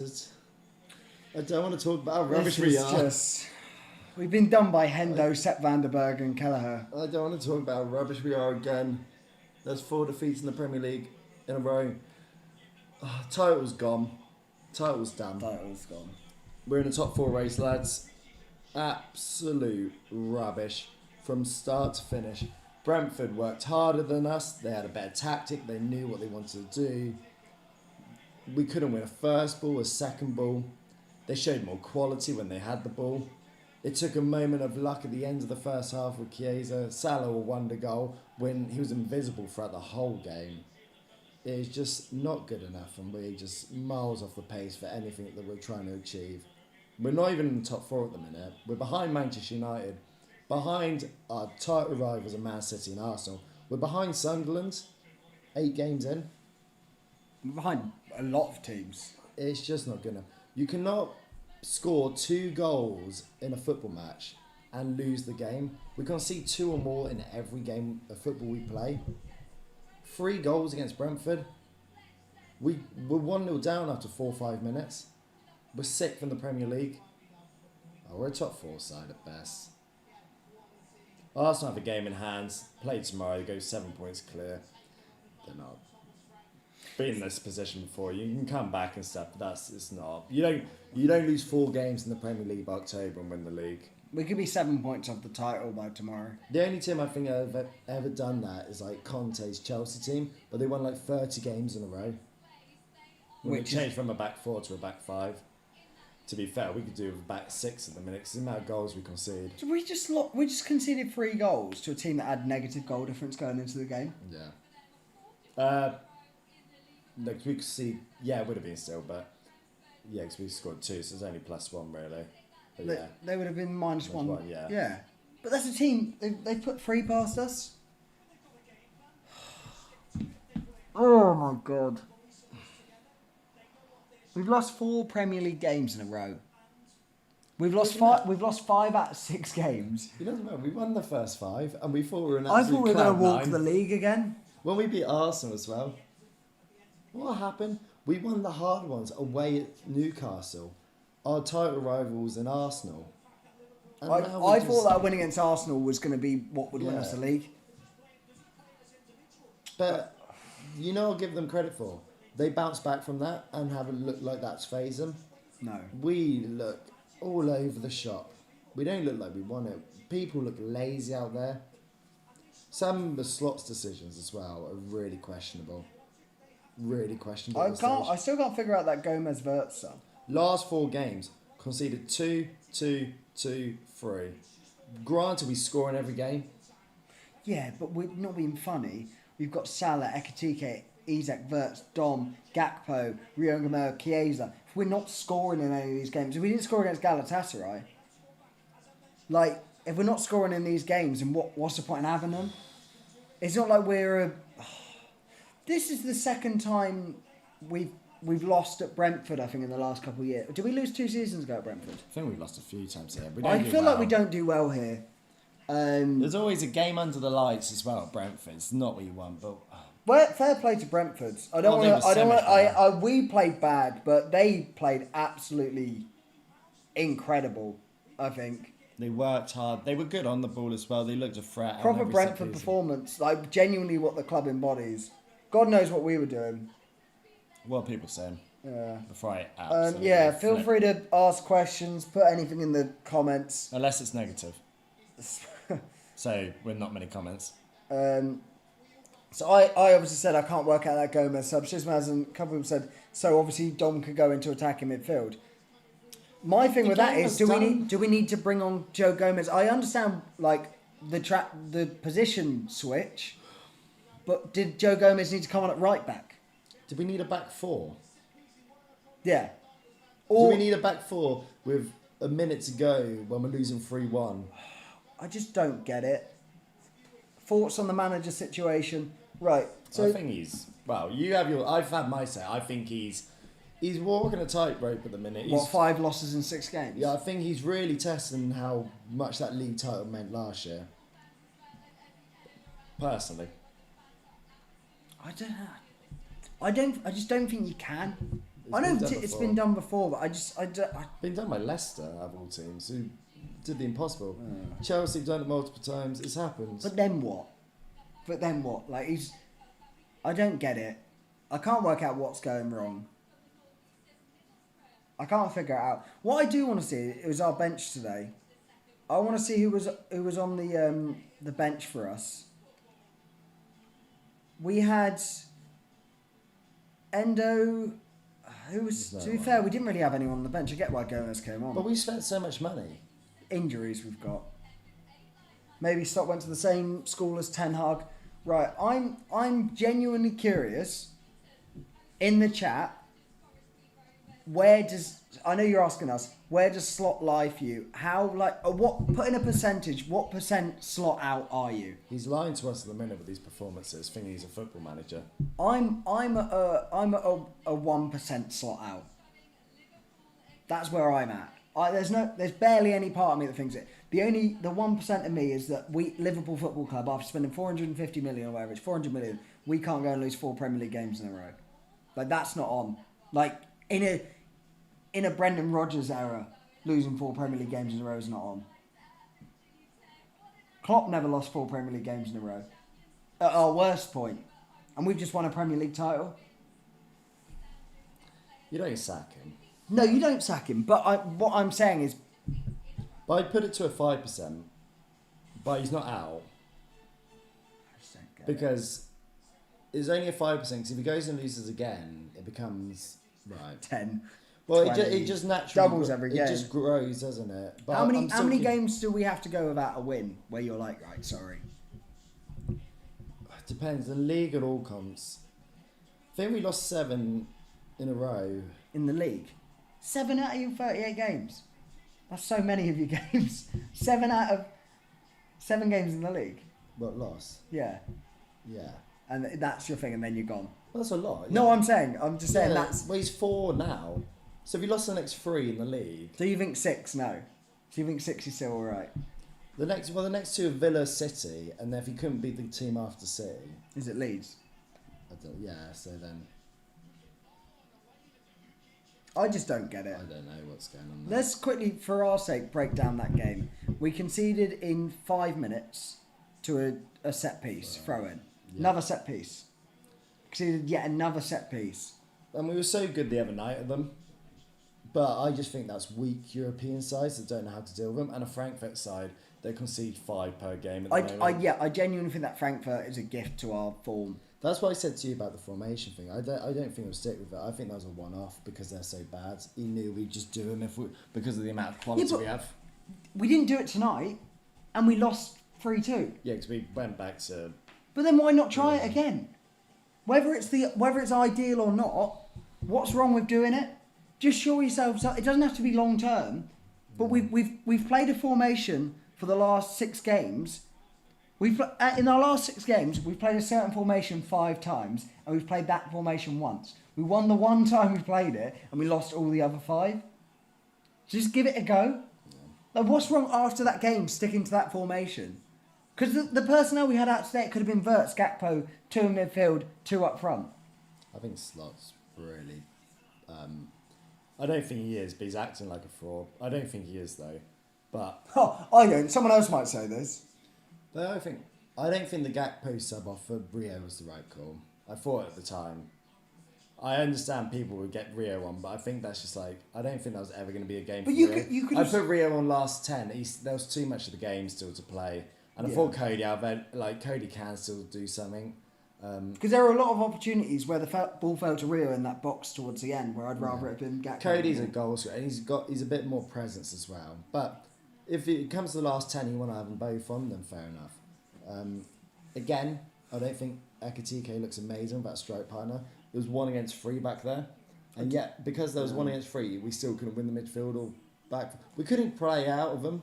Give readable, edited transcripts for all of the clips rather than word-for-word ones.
I don't want to talk about how rubbish we are. We've been done by Hendo, Sepp Vandenberg and Kelleher. I don't want to talk about how rubbish we are again. There's 4 defeats in the Premier League in a row. Title's gone. Title's done. Title's gone. We're in the top 4 race, lads. Absolute rubbish from start to finish. Brentford worked harder than us. They had a better tactic. They knew what they wanted to do. We couldn't win a first ball, a second ball. They showed more quality when they had the ball. It took a moment of luck at the end of the first half with Chiesa. Salah a wonder goal when he was invisible throughout the whole game. It's just not good enough, and we're just miles off the pace for anything that we're trying to achieve. We're not even in the top 4 at the minute. We're behind Manchester United, behind our title rivals of Man City and Arsenal. We're behind Sunderland, 8 games in. We're behind a lot of teams. It's just not good enough. You cannot score 2 goals in a football match and lose the game. We can't see 2 or more in every game of football we play. 3 goals against Brentford. We're 1-0 down after 4 or 5 minutes. We're 6th in the Premier League. We're a top 4 side at best. Arsenal have a game in hand. Play tomorrow. They go 7 points clear. They're not. Been in this position before. You can come back and stuff, but it's not. You don't lose 4 games in the Premier League by October and win the league. We could be 7 points off the title by tomorrow. The only team I think I've ever done that is like Conte's Chelsea team, but they won like 30 games in a row. We changed from a back 4 to a back 5. To be fair, we could do a back 6 at the minute because the amount of goals we concede. So we just conceded 3 goals to a team that had negative goal difference going into the game. Yeah. Look, we could see, it would have been still, but because we scored 2, so it's only +1 really. But they would have been -1. Yeah. But that's a team, they put 3 past us. Oh my God. We've lost 4 Premier League games in a row. We've lost 5 out of 6 games. It doesn't matter. We won the first 5, and we thought we were an I absolute thought we were going to walk cloud9. the league again. When we beat Arsenal as well, what happened? We won the hard ones away at Newcastle, our title rivals in Arsenal. And I thought that win against Arsenal was going to be what would win us the league. But I'll give them credit for. They bounced back from that and haven't looked like that's phased them. No. We look all over the shop. We don't look like we want it. People look lazy out there. Some of the slots decisions as well are really questionable. Really questionable. I still can't figure out that Gomez Vert stuff. Last 4 games, conceded 2, 2, 2, 3. Granted, we score in every game. Yeah, but we're not being funny. We've got Salah, Ekitike, Isak, Wirtz, Dom, Gakpo, Rio Gamero, Chiesa. If we're not scoring in any of these games, if we didn't score against Galatasaray, if we're not scoring in these games, then what's the point in having them? It's not like this is the second time we've lost at Brentford, I think, in the last couple of years. Did we lose 2 seasons ago at Brentford? I think we've lost a few times here. I feel like we don't do well here. There's always a game under the lights as well at Brentford. It's not what you want, but... Fair play to Brentford. We played bad, but they played absolutely incredible, I think. They worked hard. They were good on the ball as well. They looked a threat. Proper Brentford performance. Genuinely what the club embodies. God knows what we were doing. What are people saying? Yeah. Before I absolutely feel free to ask questions, put anything in the comments. Unless it's negative. So, with not many comments. So I obviously said I can't work out that Gomez sub. Shizmaz and a couple of people said, so obviously Dom could go into attacking midfield. My thing with that is, do we need to bring on Joe Gomez? I understand the position switch, but did Joe Gomez need to come on at right back? Do we need a back 4? Yeah. Do we need a back 4 with a minute to go when we're losing 3-1? I just don't get it. Thoughts on the manager situation? Right. So I think I've had my say. I think he's walking a tightrope at the minute. 5 losses in 6 games? Yeah, I think he's really testing how much that league title meant last year. Personally. I just don't think you can. I know it's been done before, but I Been done by Leicester, of all teams, who did the impossible. Chelsea have done it multiple times. It's happened. But then what? Like, I don't get it. I can't work out what's going wrong. I can't figure it out. What I do want to see is our bench today. I want to see who was on the bench for us. We had Endo. Who was? To be fair, we didn't really have anyone on the bench. I get why Gomez came on. But we spent so much money. Injuries we've got. Maybe Stott went to the same school as Ten Hag. Right, I'm genuinely curious. In the chat, I know you're asking us, where does Slot lie for you? How, like, put in a percentage, what percent Slot out are you? He's lying to us at the minute with these performances, thinking he's a football manager. I'm a 1% Slot out. That's where I'm at. There's barely any part of me that thinks it. The 1% of me is that Liverpool Football Club, after spending 450 million or whatever, it's 400 million, we can't go and lose 4 Premier League games in a row. Like, that's not on. Like, in a Brendan Rodgers era, losing 4 Premier League games in a row is not on. Klopp never lost 4 Premier League games in a row. At our worst point. And we've just won a Premier League title. You don't sack him. No, you don't sack him. But what I'm saying is... But I'd put it to a 5%. But he's not out. Because it's only a 5%. Because if he goes and loses again, it becomes... Right. 10. Well, it just naturally... Doubles every game. It just grows, doesn't it? But how many games do we have to go without a win where you're like, right, sorry? It depends. The league and all comps. I think we lost 7 in a row. In the league? 7 out of your 38 games. That's so many of your games. 7 out of 7 games in the league. What, loss? Yeah. Yeah. And that's your thing, and then you're gone. Well, that's a lot. Yeah. No, I'm just saying that's... Well, he's 4 now. So if you lost the next 3 in the league... So you think 6? No. So you think 6 is still alright? The next 2 are Villa, City, and then if you couldn't beat the team after City... Is it Leeds? Yeah, so then... I just don't get it. I don't know what's going on there. Let's quickly, for our sake, break down that game. We conceded in 5 minutes to a set piece, throw-in. Yeah. Another set piece. Conceded yet another set piece. And we were so good the other night at them. But I just think that's weak European sides that don't know how to deal with them. And a Frankfurt side that concede 5 per game at the moment. I genuinely think that Frankfurt is a gift to our form. That's what I said to you about the formation thing. I don't think we'll stick with it. I think that was a one-off because they're so bad. He knew we'd just do them because of the amount of quality we have. We didn't do it tonight, and we lost 3-2. Yeah, because we went back to... But then why not try it again? Whether it's ideal or not, what's wrong with doing it? Just show yourselves up. It doesn't have to be long term, but we've played a formation for the last 6 games. In our last 6 games, we've played a certain formation 5 times, and we've played that formation once. We won the 1 time we played it, and we lost all the other 5. Just give it a go. Like, what's wrong after that game sticking to that formation? Because the personnel we had out today, it could have been Wirtz, Gakpo, 2 in midfield, 2 up front. I think Slot's really... I don't think he is, but he's acting like a fraud. I don't think he is, though. But... Oh, I don't. Someone else might say this. But I don't think the Gakpo sub off for Rio was the right call. I thought at the time. I understand people would get Rio on, but I think that's just like... I don't think that was ever going to be a game for Rio. I put Rio on last 10. There was too much of the game still to play. And I thought Cody can still do something. Because there are a lot of opportunities where the ball fell to Rio in that box towards the end, where I'd rather it have been Gakpo. Cody's a goal scorer, and he's a bit more presence as well. But if it comes to the last 10, you want to have them both on, then fair enough. Again, I don't think Ekitike looks amazing about a strike partner. There was 1 against 3 back there, and yet because there was 1 against 3, we still couldn't win the midfield or back. We couldn't play out of them.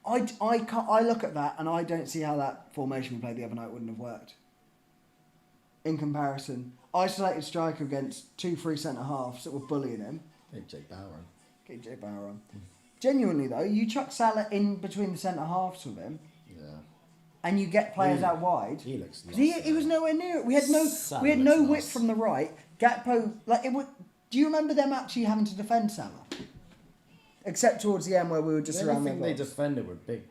I look at that and I don't see how that formation we played the other night wouldn't have worked. In comparison, isolated striker against 2 free centre halves that were bullying him. Get Jake Bauer on. Genuinely though, you chuck Salah in between the centre halves with him. Yeah. And you get players out wide. He looks lost. He was nowhere near it. We had no width from the right. Gakpo, Do you remember them actually having to defend Salah? Except towards the end where we were just The around only the thing they box. defended were big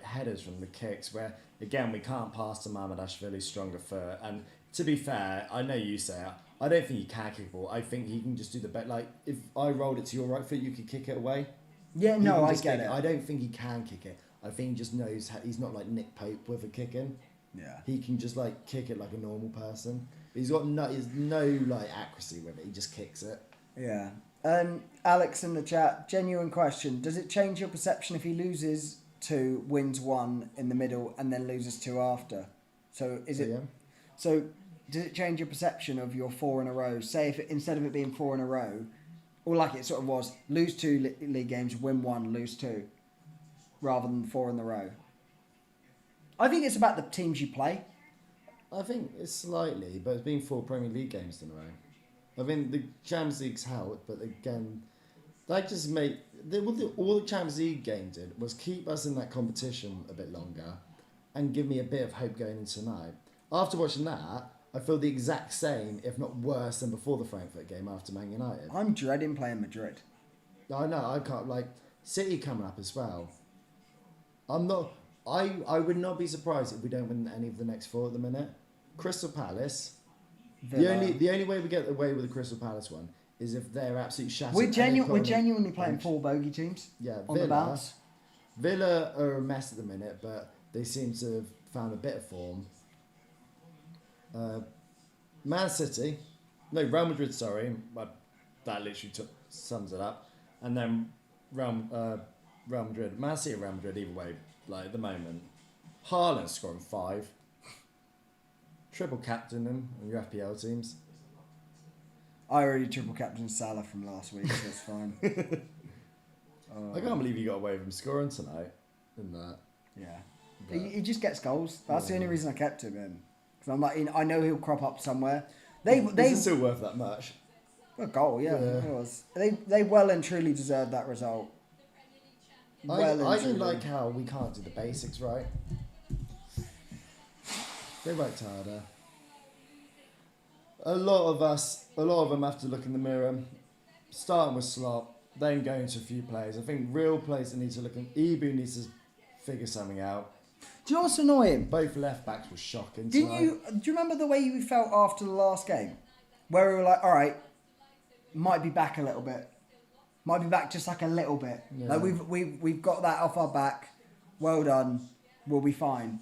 headers from the kicks where, again, we can't pass to Mamardashvili's stronger foot. And to be fair, I know you say it, I don't think he can kick a ball. I think he can just do the bet. Like, if I rolled it to your right foot, you could kick it away. Yeah, He no, can I just get kick it. I don't think he can kick it. I think he just knows he's not like Nick Pope with a kicking. Yeah. He can just kick it like a normal person. He's got no accuracy with it. He just kicks it. Yeah. Alex in the chat, genuine question. Does it change your perception if he loses 2, wins 1 in the middle, and then loses 2 after? So is it? Yeah. So does it change your perception of your 4 in a row? Say if instead of it being 4 in a row, or like it sort of was, lose 2 league games, win 1, lose 2, rather than 4 in the row. I think it's about the teams you play. I think it's slightly, but it's been 4 Premier League games in a row. I mean, the Champions League's helped, but again, that just made... all the Champions League game did was keep us in that competition a bit longer and give me a bit of hope going into tonight. After watching that, I feel the exact same, if not worse, than before the Frankfurt game after Man United. I'm dreading playing Madrid. I know, I can't... City coming up as well. I'm not... I would not be surprised if we don't win any of the next 4 at the minute. Crystal Palace... Villa. The only way we get away with the Crystal Palace one is if they're absolutely shattered. We're and they've got genuinely playing bench. 4 bogey teams. Yeah, on the bounce. Villa are a mess at the minute, but they seem to have found a bit of form. Man City, no, Real Madrid. Sorry, but that literally sums it up. And then Real Madrid, Man City, Real Madrid. Either way, at the moment, Haaland scoring 5. Triple captain them on your FPL teams. I already triple captained Salah from last week, so it's fine. I can't believe you got away with him scoring tonight in that. Yeah. But, He just gets goals. That's the only reason I kept him in. Because I'm like, I know he'll crop up somewhere. They is it still worth that much? a goal, yeah, it was. They well and truly deserved that result. I don't like how we can't do the basics right. They worked harder. A lot of them have to look in the mirror, starting with Slot, then going to a few players. I think real players that need to look in. Ibu needs to figure something out. Do you know what's annoying? Both left backs were shocking. Do you remember the way you felt after the last game? Where we were like, alright, might be back a little bit. Might be back just like a little bit. Yeah. Like we've got that off our back. Well done. We'll be fine.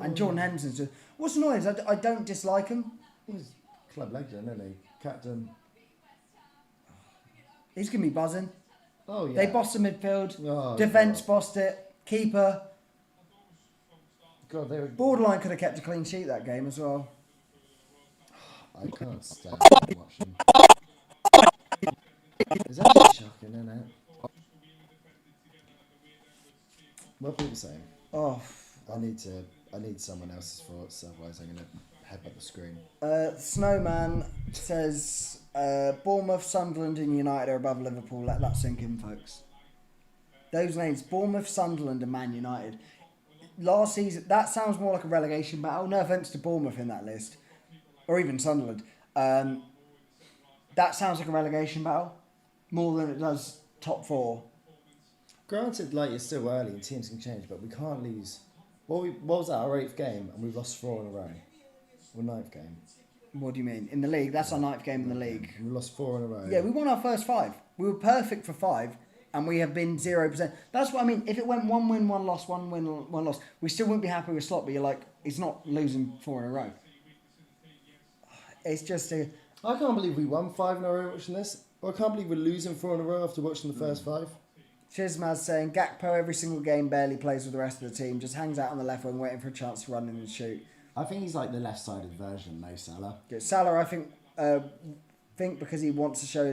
And Jordan Henderson's just... What's annoying is I don't dislike him. He's club legend, isn't he? Captain. He's going to be buzzing. Oh, yeah. They bossed the midfield. Oh, Defence God. bossed it. Keeper. God, they were... Borderline could have kept a clean sheet that game as well. I can't stand watching. It's actually shocking, isn't it? What are people saying? Oh, I need someone else's thoughts, otherwise I'm going to head up the screen. Snowman says Bournemouth, Sunderland and United are above Liverpool. Let that sink in, folks. Those names, Bournemouth, Sunderland and Man United. Last season, that sounds more like a relegation battle. No offence to Bournemouth in that list. Or even Sunderland. That sounds like a relegation battle. More than it does top 4. Granted, it's still early and teams can change, but we can't lose. What was that, our 8th game, and we've lost 4 in a row? Or 9th game? What do you mean? In the league? That's our 9th game in the league. We lost 4 in a row. Yeah, we won our first 5. We were perfect for 5, and we have been 0%. That's what I mean. If it went 1 win, 1 loss, 1 win, 1 loss, we still wouldn't be happy with Slot, but you're like, he's not losing 4 in a row. It's just a... I can't believe we won 5 in a row watching this. Or I can't believe we're losing 4 in a row after watching the first 5. Shizmaz saying, Gakpo every single game barely plays with the rest of the team, just hangs out on the left wing waiting for a chance to run in and shoot. I think he's like the left-sided version, Mo Salah. Yeah, Salah, I think because he wants to show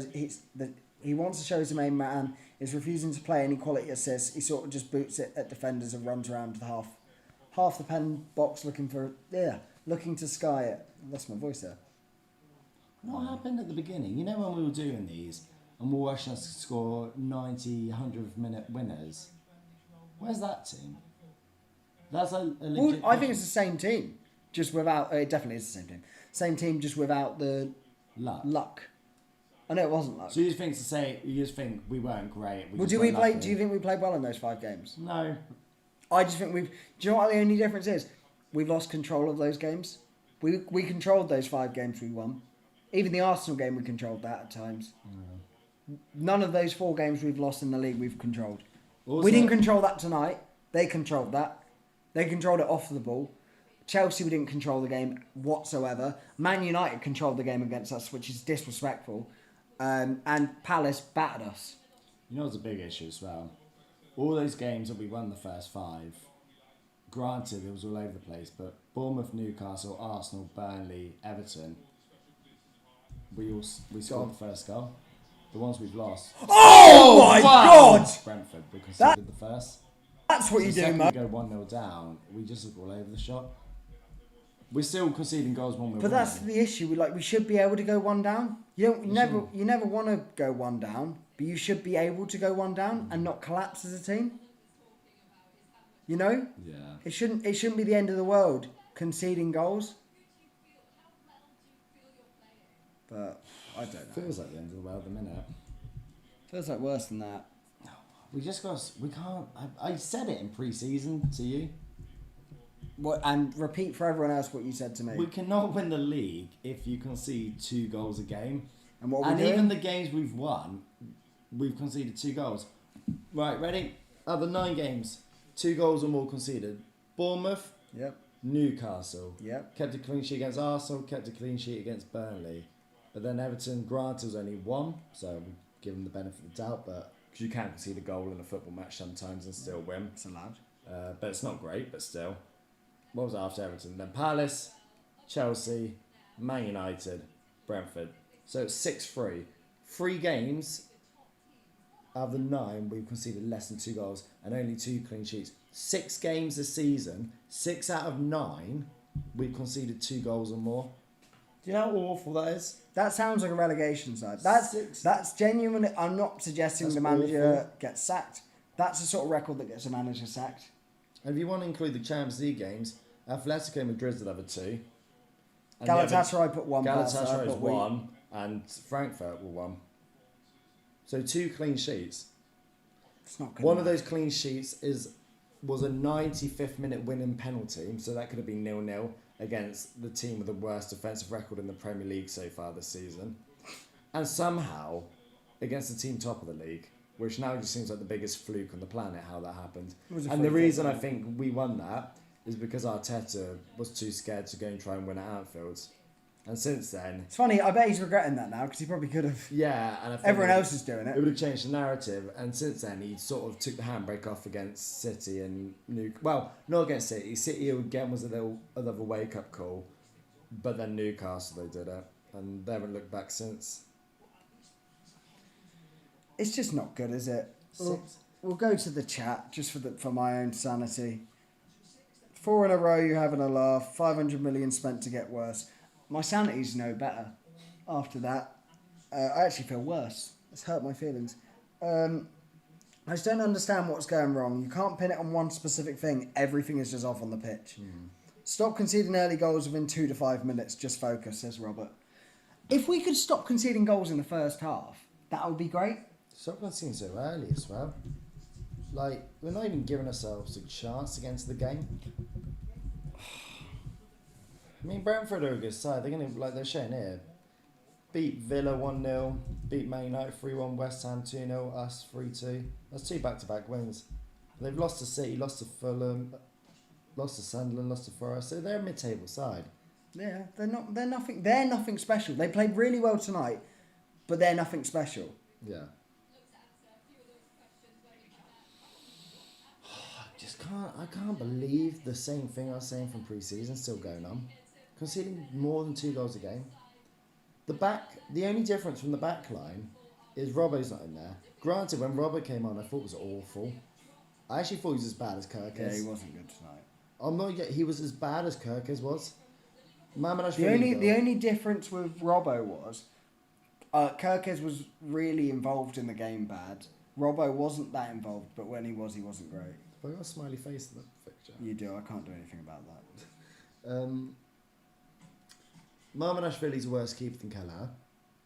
he wants to show he's the main man, is refusing to play any quality assists. He sort of just boots it at defenders and runs around the half the pen box looking to sky it. Lost my voice there. What happened at the beginning? You know when we were doing these and we were watching us score 90, 100-minute winners? Where's that team? That's a legit... Well, I think it's the same team, just without... It definitely is the same team. Same team, just without the luck. I know it wasn't luck. So you just think we weren't great. Well, do you think we played well in those 5 games? No. I just think do you know what the only difference is? We've lost control of those games. We controlled those 5 games we won. Even the Arsenal game, we controlled that at times. None of those 4 games we've lost in the league, we've controlled. Also, we didn't control that tonight. They controlled that. They controlled it off the ball. Chelsea, we didn't control the game whatsoever. Man United controlled the game against us, which is disrespectful. And Palace battered us. You know what's a big issue as well? All those games that we won the first 5, granted it was all over the place, but Bournemouth, Newcastle, Arsenal, Burnley, Everton, we scored the first goal. The ones we've lost. Oh my God! Brentford, we conceded the first. That's what you do, mate. We go 1-0 down, we just look all over the shop. We're still conceding goals when we're winning. But that's the issue. We should be able to go 1 down. You never want to go 1 down, but you should be able to go 1 down and not collapse as a team. You know? Yeah. It shouldn't be the end of the world conceding goals. But I don't know. Feels like the end of the world at the minute. Feels like worse than that. We can't. I said it in pre-season to you. What, and repeat for everyone else what you said to me. We cannot win the league if you concede 2 goals a game. And what are we doing? Even the games we've won, we've conceded 2 goals. Right, ready? Other 9 games, 2 goals or more conceded. Bournemouth. Yep. Newcastle. Yep. Kept a clean sheet against Arsenal. Kept a clean sheet against Burnley. But then Everton, granted, was only 1, so we give them the benefit of the doubt. But because you can concede a goal in a football match sometimes and still win. It's allowed. But it's not great. But still. What was it after Everton? Then Palace, Chelsea, Man United, Brentford. So it's 6-3. 3 games out of the 9, we've conceded less than 2 goals and only 2 clean sheets. 6 games this season, 6 out of 9, we've conceded 2 goals or more. Do you know how awful that is? That sounds like a relegation side. That's genuinely. I'm not suggesting the manager gets sacked. That's the sort of record that gets a manager sacked. And if you want to include the Champions League games, Atletico Madrid's the other 2. And Galatasaray put 1. Galatasaray's 1, and Frankfurt were 1. So 2 clean sheets. It's not good. One of those clean sheets was a 95th minute winning penalty, so that could have been 0-0 against the team with the worst defensive record in the Premier League so far this season. And somehow, against the team top of the league, which now just seems like the biggest fluke on the planet, how that happened. And the reason I think we won that is because Arteta was too scared to go and try and win at Anfield. And since then... It's funny, I bet he's regretting that now, because he probably could have... Yeah, and I think everyone else is doing it. It would have changed the narrative, and since then he sort of took the handbrake off against City and well, not against City. City again was another wake-up call, but then Newcastle, they did it, and they haven't looked back since. It's just not good, is it? We'll go to the chat, just for my own sanity. 4 in a row, you're having a laugh. 500 million spent to get worse. My sanity's no better after that. I actually feel worse. It's hurt my feelings. I just don't understand what's going wrong. You can't pin it on one specific thing. Everything is just off on the pitch. Stop conceding early goals within 2 to 5 minutes. Just focus, says Robert. If we could stop conceding goals in the first half, that would be great. Stop conceding so early as well. Like, we're not even giving ourselves a chance against the game. I mean, Brentford are a good side. They're going to, like they're showing here, beat Villa 1-0, beat Man United 3-1, West Ham 2-0, us 3-2. That's 2 back-to-back wins. They've lost to City, lost to Fulham, lost to Sunderland, lost to Forest. So they're a mid-table side. Yeah, they're nothing special. They played really well tonight, but they're nothing special. Yeah. I can't believe the same thing I was saying from pre-season still going on. Conceding more than 2 goals a game. The only difference from the back line is Robbo's not in there. Granted, when Robbo came on, I thought it was awful. I actually thought he was as bad as Kirkes. Yeah, he wasn't good tonight. I'm not yet. He was as bad as Kirkes was. The only difference with Robbo was Kirkes was really involved in the game bad. Robbo wasn't that involved, but when he was, he wasn't great. I got a smiley face in the picture. You do. I can't do anything about that. Marmonashvili's a worse keeper than Kelleher.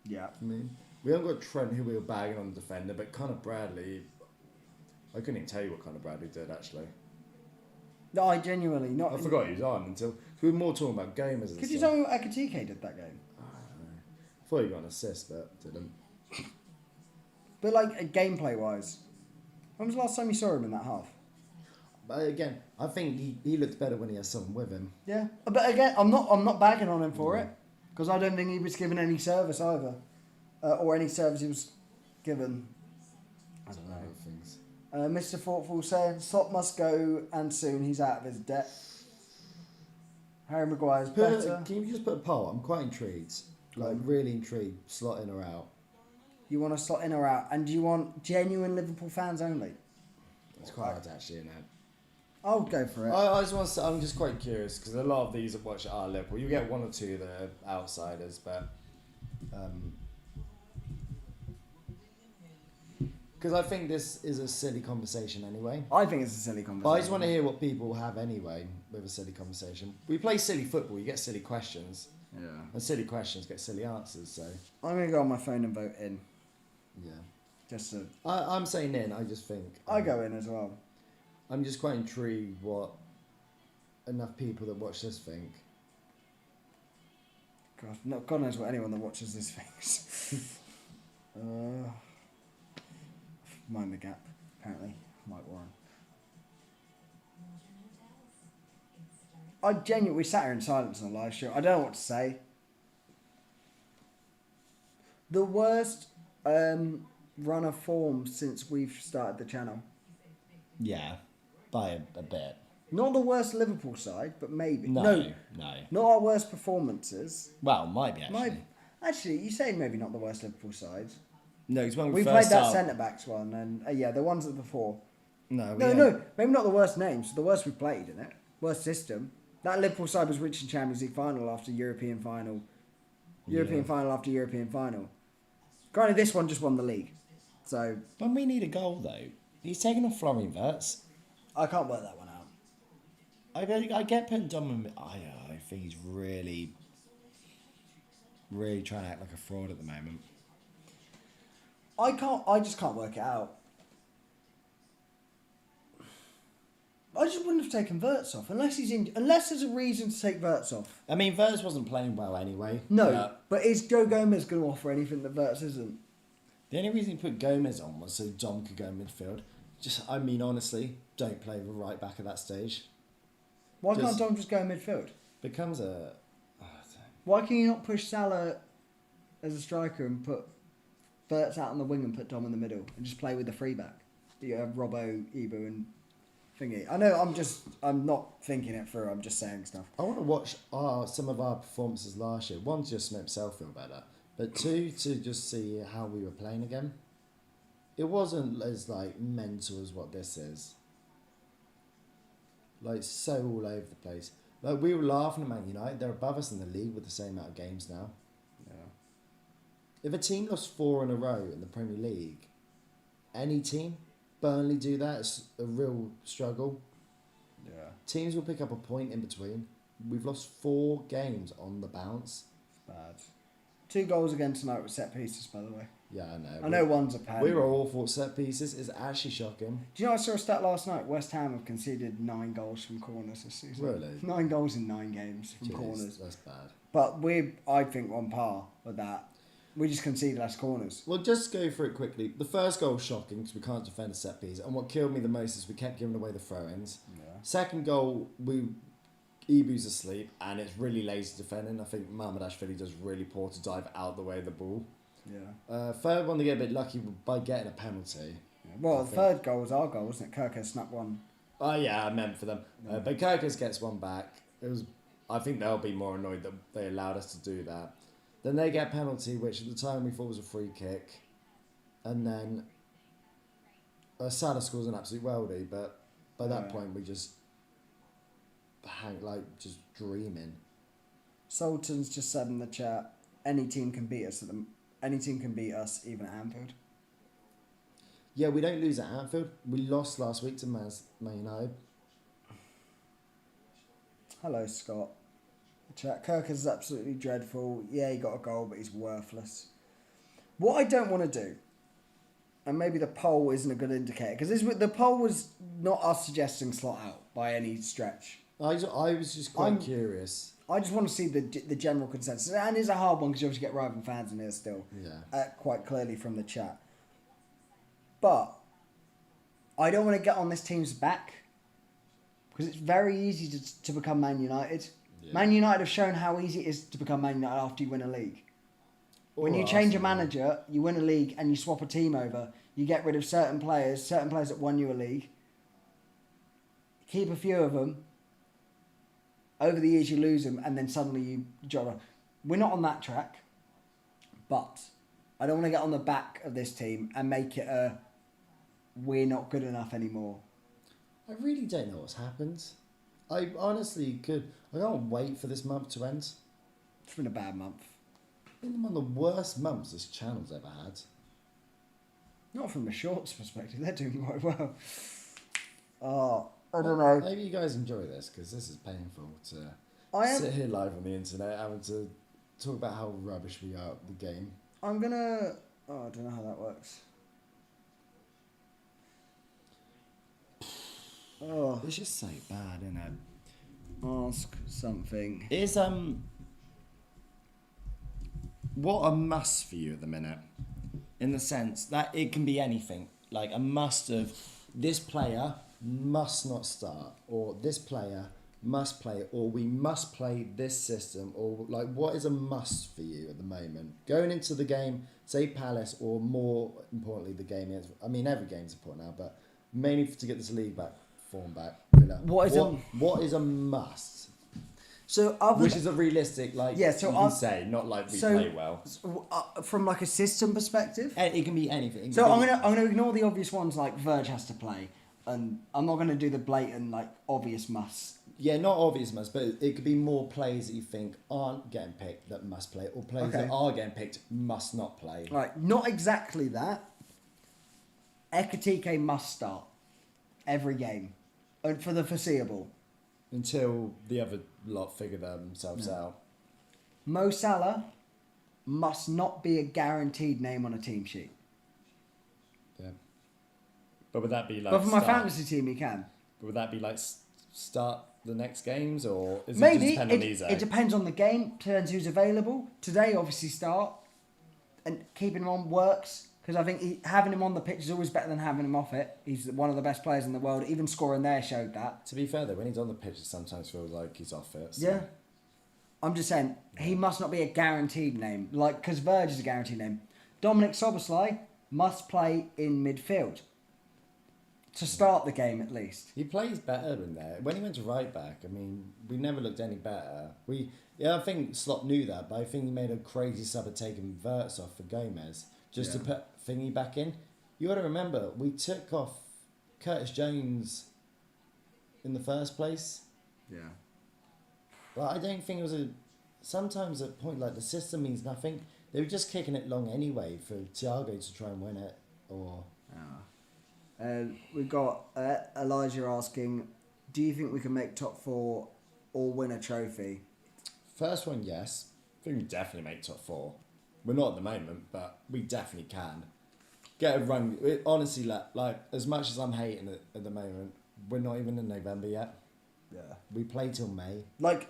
Yeah. I mean, we haven't got Trent, who we were bagging on the defender, but Conor Bradley. I couldn't even tell you what Conor Bradley did actually. No, I genuinely not. I forgot he was on until we were more talking about gamers. And Could you stuff. tell me what Ekatike did that game? I don't know. Thought he got an assist, but didn't. But like gameplay wise, when was the last time you saw him in that half? But again, I think he looked better when he has someone with him. Yeah, but again, I'm not bagging on him for it because I don't think he was given any service either, or any service he was given. I don't know. Things. Mr. Thoughtful saying Slot must go and soon he's out of his debt. Harry Maguire's better. Can you just put a poll? I'm quite intrigued. Like really intrigued. Slot in or out? You want to slot in or out, and do you want genuine Liverpool fans only? It's quite hard actually, isn't it? I'll go for it. I just want to say, I'm just quite curious because a lot of these that watch are Liverpool. You get one or two that are outsiders, but because I think this is a silly conversation anyway. I think it's a silly conversation. But I just want to hear what people have anyway with a silly conversation. We play silly football. You get silly questions, Yeah. and silly questions get silly answers. So I'm gonna go on my phone and vote in. yeah, Just to. I'm saying in. I just think I go in as well. I'm just quite intrigued what enough people that watch this think. God, no, God knows what anyone that watches this thinks. Mind the gap, apparently. Mike Warren. We sat here in silence on the live show. I don't know what to say. The worst run of form since we've started the channel. Yeah, by a bit. Not the worst Liverpool side, but maybe. No. Not our worst performances. Well, might be actually. Actually, you say maybe not the worst Liverpool side. No, because when We we played first that started... centre-backs one, and the ones before. No, Maybe not the worst names, the worst we played in it. Worst system. That Liverpool side was reaching Champions League final after European final. European final after European final. Granted, this one just won the league. So... When we need a goal, though, he's taking off Florian Wirtz. I can't work that one out. I get putting Dom in... I think he's really trying to act like a fraud at the moment. I just can't work it out. I just wouldn't have taken Wirtz off unless there's a reason to take Wirtz off. I mean, Wirtz wasn't playing well anyway. No, but is Joe Gomez going to offer anything that Wirtz isn't? The only reason he put Gomez on was so Dom could go in midfield. Honestly, don't play the right back at that stage. Why can't Dom just go in midfield? Becomes a... Why can you not push Salah as a striker and put Wirtz out on the wing and put Dom in the middle and just play with the free back? You have Robbo, Ibu and thingy. I know I'm not thinking it through, I'm just saying stuff. I want to watch some of our performances last year. One, just to make myself feel better. But two, to just see how we were playing again. It wasn't as mental as what this is. So all over the place. We were laughing at Man United. They're above us in the league with the same amount of games now. Yeah. If a team lost 4 in a row in the Premier League, any team, Burnley do that, it's a real struggle. Yeah. Teams will pick up a point in between. We've lost 4 games on the bounce. Bad. 2 goals again tonight with set pieces, by the way. Yeah, I know. I know one's a pen. We were awful at set pieces. It's actually shocking. Do you know I saw a stat last night? West Ham have conceded 9 goals from corners this season. Really? 9 goals in 9 games from Jeez, corners. That's bad. But we're, I think, on par with that. We just concede less corners. Well, just go through it quickly. The first goal was shocking because we can't defend a set piece. And what killed me the most is we kept giving away the throw-ins. Yeah. Second goal, Ibu's asleep and it's really lazy defending. I think Marmonashvili does really poor to dive out the way of the ball. Yeah. Third one, they get a bit lucky by getting a penalty. Yeah. Well, the third goal was our goal, wasn't it? Kirk snapped one. Oh, yeah, I meant for them. But Kirkus gets one back. I think they'll be more annoyed that they allowed us to do that. Then they get a penalty, which at the time we thought was a free kick. And then Salah scores an absolute weldy, but by that point we just just dreaming. Sultan's just said in the chat, any team can beat us even at Anfield. Yeah, we don't lose at Anfield. We lost last week to Man United. Hello, Scott. Kirk is absolutely dreadful. Yeah, he got a goal, but he's worthless. What I don't want to do, and maybe the poll isn't a good indicator, because the poll was not us suggesting slot out by any stretch. I was just quite curious. I just want to see the general consensus, and it's a hard one because you obviously get rival fans in here still, quite clearly from the chat. But I don't want to get on this team's back because it's very easy to become Man United. Yeah. Man United have shown how easy it is to become Man United after you win a league. When you change a manager, you win a league and you swap a team over, you get rid of certain players that won you a league, keep a few of them, over the years you lose them, and then suddenly you jog on. We're not on that track, but I don't want to get on the back of this team and make it a we're not good enough anymore. I really don't know what's happened. I honestly could. I can't wait for this month to end. It's been a bad month. It's been one of the worst months this channel's ever had. Not from the shorts perspective. They're doing quite well. Oh, I don't know. Maybe you guys enjoy this because this is painful to sit here live on the internet having to talk about how rubbish we are at the game. I'm gonna. Oh, I don't know how that works. Oh, it's just so bad, isn't it? Ask something. Is what a must for you at the minute, in the sense that it can be anything. Like a must of this player must not start, or this player must play, or we must play this system, or like what is a must for you at the moment going into the game? Say Palace, or more importantly, the game is. I mean, every game's important now, but mainly to get this league back. Form back. What is a must? So which is a realistic, like you can say, not like we play well. From like a system perspective, it can be anything. So I'm gonna ignore the obvious ones like Verge has to play, and I'm not gonna do the blatant like obvious musts. Yeah, not obvious musts, but it could be more players that you think aren't getting picked that must play, or players that are getting picked must not play. Right, not exactly that. Ekitike must start every game, and for the foreseeable. Until the other lot figure themselves out. Mo Salah must not be a guaranteed name on a team sheet. Yeah. But would that be like... But for my fantasy team, he can. But would that be like start the next games, or is maybe it just depend on these? It depends on the game, depends who's available. Today, obviously, start. And keeping him on works. Because I think having him on the pitch is always better than having him off it. He's one of the best players in the world. Even scoring there showed that. To be fair, though, when he's on the pitch, it sometimes feels like he's off it. So. Yeah. I'm just saying, he must not be a guaranteed name. Like, because Verge is a guaranteed name. Dominic Szoboszlai must play in midfield. To start the game, at least. He plays better in there. When he went to right back, I mean, we never looked any better. I think Slot knew that, but I think he made a crazy sub of taking Verts off for Gomez. Just to put Thingy back in. You got to remember, we took off Curtis Jones in the first place. Yeah. Well, I don't think it was sometimes at a point like the system means nothing. They were just kicking it long anyway for Thiago to try and win it. Or. We've got Elijah asking, do you think we can make top 4 or win a trophy? First one, yes. I think we definitely make top 4. We're not at the moment, but we definitely can. Get a run. Honestly, like as much as I'm hating it at the moment, we're not even in November yet. Yeah. We play till May. Like,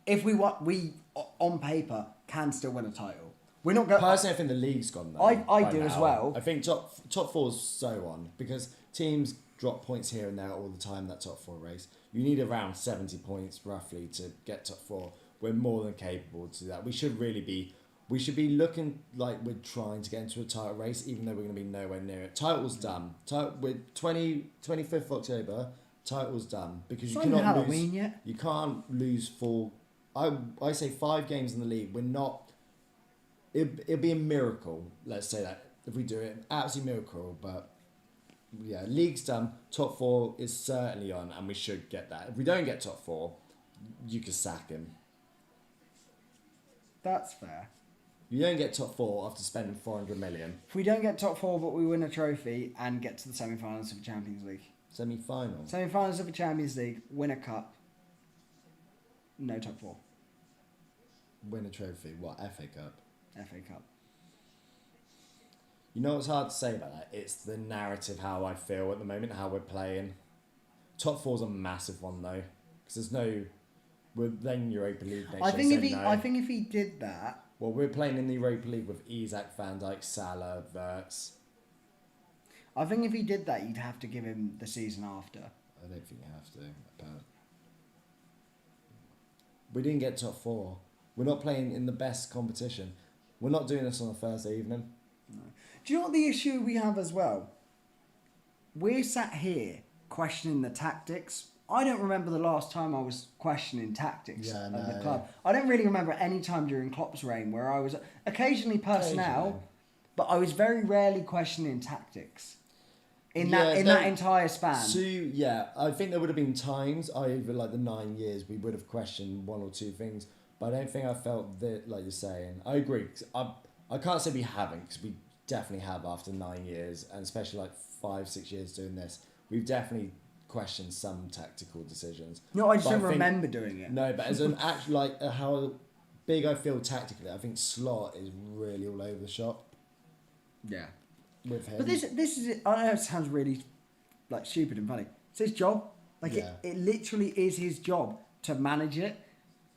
if we want, we on paper can still win a title. We're not going. Personally, I think the league's gone there. I do as well. I think top 4's so on because teams drop points here and there all the time. That top 4 race, you need around 70 points roughly to get top 4. We're more than capable to do that. We should be looking like we're trying to get into a title race, even though we're going to be nowhere near it. Title's done. With 25th October, title's done because you cannot Halloween lose. Yet. You can't lose 4. I say 5 games in the league. We're not. It'll be a miracle. Let's say that if we do it, absolute miracle. But yeah, league's done. Top 4 is certainly on, and we should get that. If we don't get top 4, you can sack him. That's fair. You don't get top 4 after spending 400 million. If we don't get top 4 but we win a trophy and get to the semi-finals of the Champions League. Semi-final? Semi-finals of the Champions League, win a cup, no top 4. win a trophy. What, FA Cup? FA Cup. You know what's hard to say about that? It's the narrative, how I feel at the moment, how we're playing. Top four's a massive one though, because there's no. We're then Europa League next I think year, if he, so no. I think if he did that, Well, we're playing in the Europa League with Isak, Van Dijk, Salah, Wirtz. I think if he did that, you'd have to give him the season after. I don't think you have to. But we didn't get top four. We're not playing in the best competition. We're not doing this on a Thursday evening. No. Do you know what the issue we have as well? We're sat here questioning the tactics. I don't remember the last time I was questioning tactics of the club. I don't really remember any time during Klopp's reign where I was occasionally personnel, but I was very rarely questioning tactics in that entire span. So yeah, I think there would have been times over like the 9 years we would have questioned one or two things, but I don't think I felt that like you're saying. I agree. 'Cause I can't say we haven't, because we definitely have after 9 years, and especially like 5-6 years doing this, we've definitely question some tactical decisions. No, I just don't remember doing it. No, but as an actual like how big I feel tactically, I think Slot is really all over the shop. Yeah, with him. but this is it. I know it sounds really like stupid and funny. It's his job. Like it literally is his job to manage it,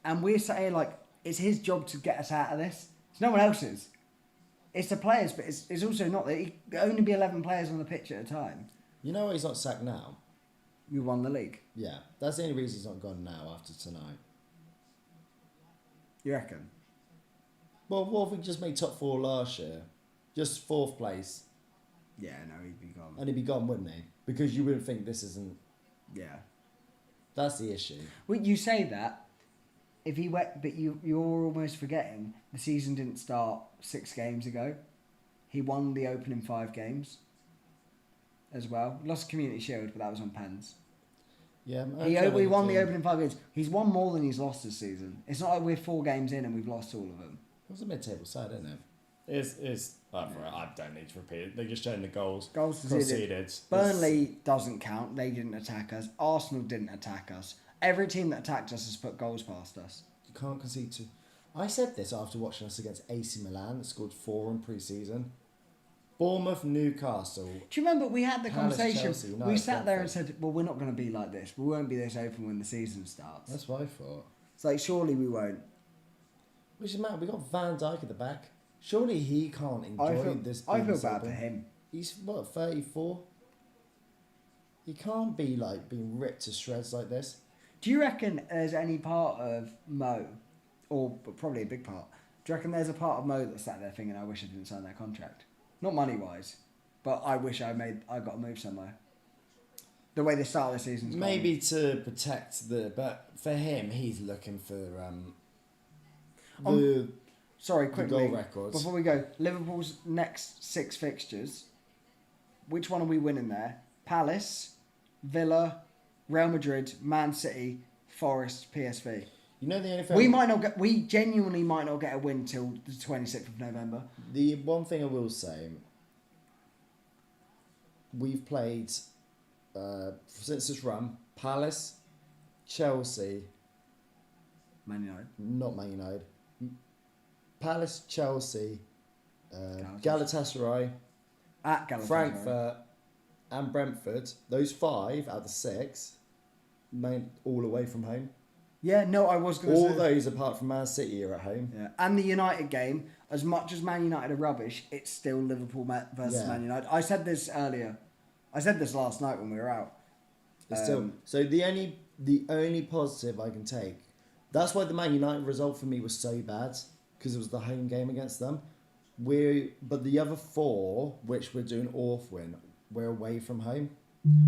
and we're saying like it's his job to get us out of this. It's no one else's. It's the players, but it's also not that. It can only be 11 players on the pitch at a time. You know why he's not sacked now? We won the league. Yeah, that's the only reason he's not gone now after tonight. You reckon? Well, what if we just made top four last year? Just fourth place. Yeah, no, he'd be gone. And he'd be gone, wouldn't he? Because you wouldn't think this isn't... Yeah. That's the issue. Well, you say that, if he went, but you're almost forgetting the season didn't start 6 games ago. He won the opening 5 games as well. Lost Community Shield, but that was on pens. Yeah, we won the opening 5 games. He's won more than he's lost this season. It's not like we're 4 games in and we've lost all of them. It was a mid-table side, isn't it? I don't need to repeat it. They're just showing the goals. Goals conceded. Burnley doesn't count. They didn't attack us. Arsenal didn't attack us. Every team that attacked us has put goals past us. You can't concede to... I said this after watching us against AC Milan that scored 4 in pre-season. Bournemouth, Newcastle. Do you remember we had the Palace, conversation? Chelsea, United, we sat there and Brentford. said, well, we're not going to be like this. We won't be this open when the season starts. That's what I thought. It's like, surely we won't. Which is mad. We got Van Dijk at the back. Surely he can't enjoy this. I feel bad for him. He's, what, 34? He can't be, like, being ripped to shreds like this. Do you reckon there's any part of Mo, or probably a big part, do you reckon there's a part of Mo that sat there thinking, I wish I didn't sign that contract? Not money-wise, but I wish I got to move somewhere. The way they start the season's gone. Maybe to protect but for him, he's looking for sorry, the quickly, goal records. before we go, Liverpool's next 6 fixtures, which one are we winning there? Palace, Villa, Real Madrid, Man City, Forest, PSV. You know the NFL... We genuinely might not get a win till the 26th of November. The one thing I will say, we've played, since this run, Palace, Chelsea... Man United. Not Man United. Palace, Chelsea, Galatasaray, At Galatasaray. Frankfurt, and Brentford. Those 5 out of the 6, all away from home. Yeah, no, I was going to say... All those, apart from Man City, are at home. Yeah. And the United game, as much as Man United are rubbish, it's still Liverpool versus Man United. I said this earlier. I said this last night when we were out. It's still, so the only positive I can take, that's why the Man United result for me was so bad, because it was the home game against them. But the other 4, which we're doing awful in, we're away from home,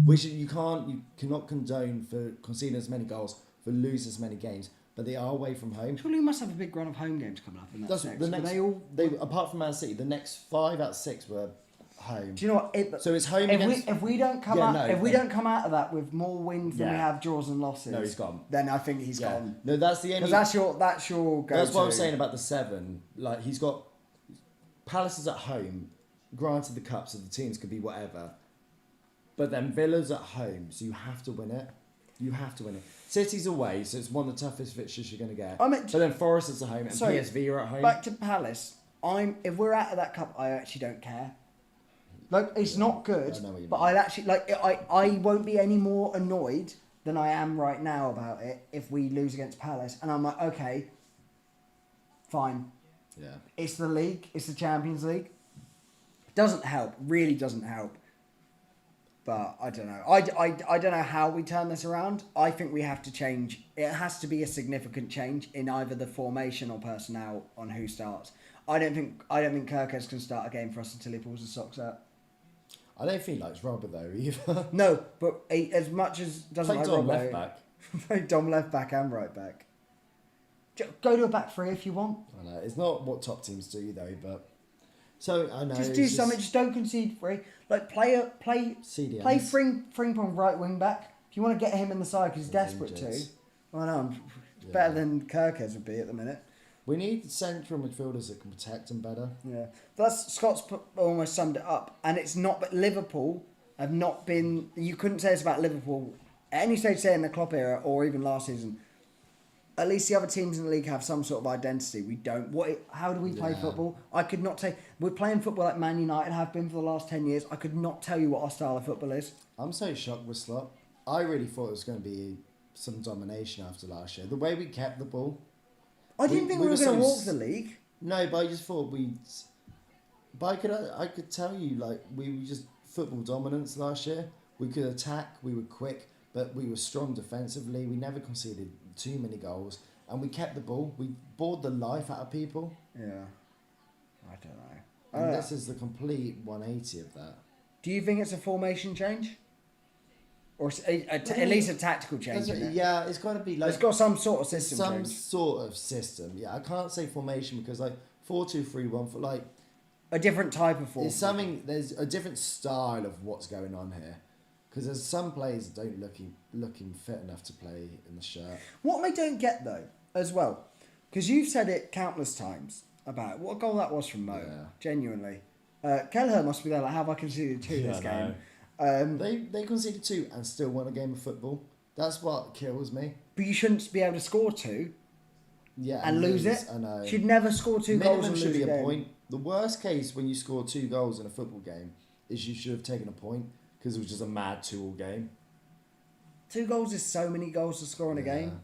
which you cannot condone for conceding as many goals, for losing as many games, but they are away from home. Surely we must have a big run of home games coming up in that next. The next apart from Man City, the next 5 out of 6 were home. Do you know what? So it's home if we don't come out of that with more wins than we have draws and losses, no, he's gone. Then I think he's gone. No, that's the only. Because that's your go-to. That's what I'm saying about the 7. Like he's got Palace is at home. Granted, the cups of the teams could be whatever, but then Villa's at home, so you have to win it. You have to win it. City's away, so it's one of the toughest fixtures you're going to get. But then Forest is at home and PSV are at home. Back to Palace. If we're out of that cup, I actually don't care. Like, it's not good, but I'll actually, like, I won't be any more annoyed than I am right now about it if we lose against Palace. And I'm like, okay, fine. Yeah. It's the league. It's the Champions League. Doesn't help. Really doesn't help. But I don't know. I don't know how we turn this around. I think we have to change. It has to be a significant change in either the formation or personnel on who starts. I don't think Kirkes can start a game for us until he pulls his socks out. I don't think he likes Robert though either. No, but as much as doesn't like Dom Robbo, left back. play Dom left back and right back. Go to a back three if you want. I know it's not what top teams do though, but so I know. Just do something. Just don't concede free. Like play Frimpong right wing back. If you want to get him in the side because he's desperate to. I know. Better than Kirkes would be at the minute. We need central midfielders that can protect him better. Yeah, Scott's almost summed it up, and it's not. But Liverpool have not been. You couldn't say this about Liverpool at any stage, say in the Klopp era or even last season. At least the other teams in the league have some sort of identity. We don't. How do we play football? I could not tell. We're playing football like Man United have been for the last 10 years. I could not tell you what our style of football is. I'm so shocked with Slot. I really thought it was going to be some domination after last year. The way we kept the ball. I didn't think we were going to walk the league. No, but I just thought we'd... But I could tell you, like, we were just football dominance last year. We could attack, we were quick, but we were strong defensively. We never conceded too many goals. And we kept the ball. We bored the life out of people. Yeah. I don't know. And this is the complete 180 of that. Do you think it's a formation change? Or at least a tactical change. Yeah, it's got to be like... It's got some sort of system Some change. sort of system. Yeah, I can't say formation because like 4-2-3-1 for like... A different type of formation. There's a different style of what's going on here. Because there's some players that don't looking fit enough to play in the shirt. What I don't get though, as well, because you've said it countless times about what a goal that was from Mo. Yeah. Genuinely. Kelleher must be there like, how have I conceded 2 this game? They conceded 2 and still won a game of football. That's what kills me. But you shouldn't be able to score 2 and lose it. I know. Should never score 2 goals and lose should be a a point. The worst case when you score 2 goals in a football game is you should have taken a point because it was just a mad 2-all game. 2 goals is so many goals to score in a game.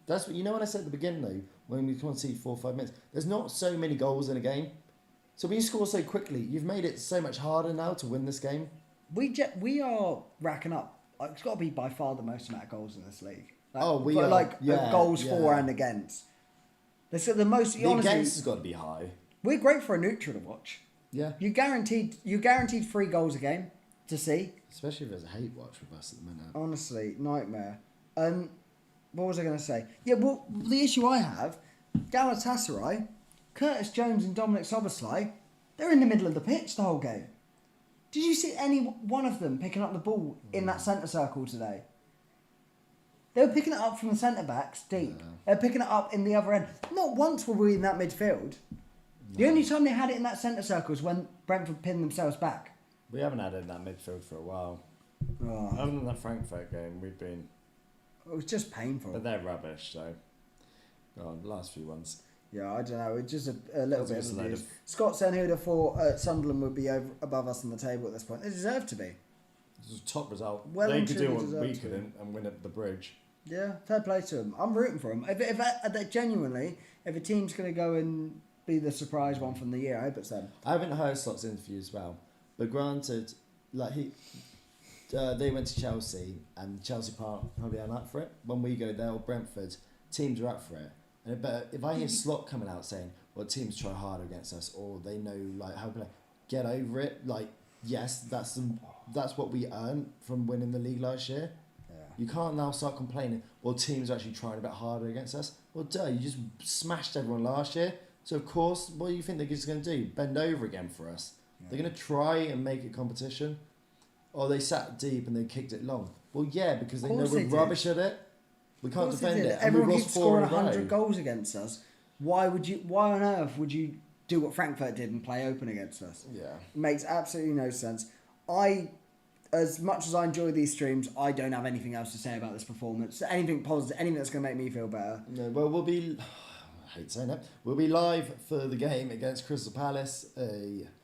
That's what, you know what I said at the beginning though, when we concede 4 or 5 minutes, there's not so many goals in a game. So when you score so quickly, you've made it so much harder now to win this game. We are racking up. It's got to be by far the most amount of goals in this league. We are. Goals for and against. The most. The honestly, against has got to be high. We're great for a neutral to watch. Yeah. You guaranteed 3 goals a game to see. Especially if there's a hate watch with us at the minute. Honestly, nightmare. What was I going to say? Yeah, well, the issue I have, Galatasaray, Curtis Jones and Dominic Szoboszlai, they're in the middle of the pitch the whole game. Did you see any one of them picking up the ball in that centre circle today? They were picking it up from the centre backs deep. Yeah. They're picking it up in the other end. Not once were we in that midfield. No. The only time they had it in that centre circle was when Brentford pinned themselves back. We haven't had it in that midfield for a while. Oh. Other than that Frankfurt game, we've been... It was just painful. But they're rubbish, so... God, the last few ones. Yeah, I don't know. It's just a little bit of abuse. Scott saying who'd have thought Sunderland would be above us on the table at this point. They deserve to be. This was a top result. Well, they could do what we couldn't and win at the Bridge. Yeah, fair play to them. I'm rooting for them. If genuinely, if a team's going to go and be the surprise one from the year, I hope it's them. I haven't heard Slott's interview as well, but granted, like they went to Chelsea and Chelsea probably aren't up for it. When we go there or Brentford, teams are up for it. But if I hear Slot coming out saying, well, teams try harder against us or they know like how to get over it, like, yes, that's what we earned from winning the league last year. Yeah. You can't now start complaining, well, teams are actually trying a bit harder against us. Well, you just smashed everyone last year. So, of course, what do you think they're just going to do? Bend over again for us? Yeah. They're going to try and make it competition? Or they sat deep and they kicked it long? Well, yeah, because they know we're rubbish at it. We can't defend it. Everyone keeps scoring 100 goals against us. Why on earth would you do what Frankfurt did and play open against us? Yeah. It makes absolutely no sense. I as much as I enjoy these streams, I don't have anything else to say about this performance. Anything positive, anything that's going to make me feel better. No, well, we'll be. I hate saying that. We'll be live for the game against Crystal Palace.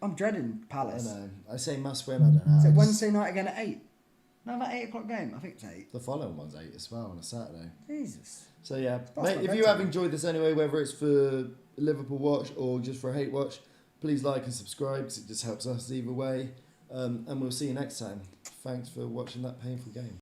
I'm dreading Palace. I know. I say must win. I don't know. Is it Wednesday night again at 8? No, that 8 o'clock game. I think it's 8. The following one's 8 as well on a Saturday. Jesus. So yeah, That's mate, my if you bedtime. have enjoyed this anyway, whether it's for Liverpool watch or just for a hate watch, please like and subscribe because it just helps us either way. And we'll see you next time. Thanks for watching that painful game.